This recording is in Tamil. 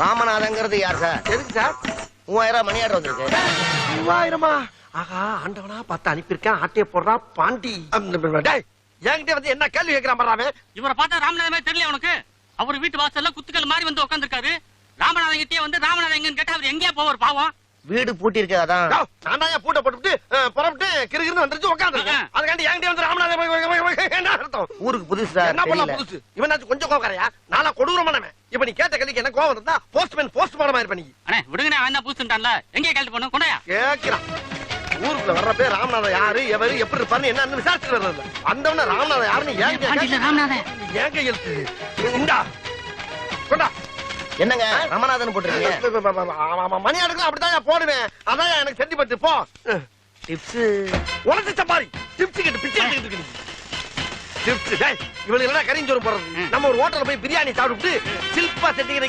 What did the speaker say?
ராமநாதங்கிறது யார் சார்? எதுக்கு சார்? 3000 மணி ஆர்டர் வந்திருக்கு. 3000? ஆகா, ஆண்டவனா பார்த்து அனுப்பியிருக்கேன். ஆட்டைய போடுறா பாண்டி. என்கிட்ட வந்து என்ன கேள்வி கேட்கிறான் பாரு. இவரை பார்த்தா ராமநாதமே தெரியல உனக்கு? அவர் வீட்டு வாசல்ல குத்துக்கள் மாதிரி வந்து உட்காந்துருக்காரு. ராமநாதன் கிட்டே வந்து ராமநாதன் எங்கன்னு கேட்டா அவர் எங்கேயா போவார் பாவம்? வீடு பூட்டி இருக்கு, அதான். நான் பூட்டை போட்டு புறப்பட்டு கிருகிருன்னு வந்துருச்சு உட்காந்துருக்கேன். அதுக்காண்டி என்கிட்ட வந்து ராமநாதன் என்ன அர்த்தம்? ஊருக்கு புதுசு சார். என்ன பண்ணலாம் புதுசு? இவனாச்சும் கொஞ்சம் கோவக்காரையா? நானா கொடூரமானவன். இப்ப நீ கேட்ட கேள்விக்கு என்ன கோவம் இருந்தா போஸ்ட்மேன் போஸ்ட் மாடமா இருப்ப நீ. அண்ணே விடுங்கண்ணே, அவன் தான் புதுசுட்டான்ல. எங்கே கேள்வி பண்ணும் கொண்டாயா? கேட்கிறான். ஊருக்குள்ள வர்றப்பே ராமநாதன் யாரு, எவரு, எப்படி இருப்பாரு என்னன்னு விசாரிச்சுட்டு வர்றது. வந்தவன ராமநாதன் யாருன்னு ஏன் ராமநாதன் ஏன் கையெழுத்து இந்தா கொண்டா. என்னங்க ராமநாதன் போட்டுருக்கீங்க? மணி ஆடுக்கலாம் அப்படிதான் போடுவேன். அதான் எனக்கு சென்டிமெண்ட். போ டிப்ஸ் உனக்கு சப்பாரி டிப்ஸ் கிட்ட பிச்சை எடுத்துக்கிட்டு இருக்கு. டிப்ஸ் இவளுக்கு எல்லாம் கறிஞ்சோறு போடுறது. நம்ம ஒரு ஹோட்டல்ல போய் பிரியாணி சாப்பிட்டு சில்பா செட்டிங்க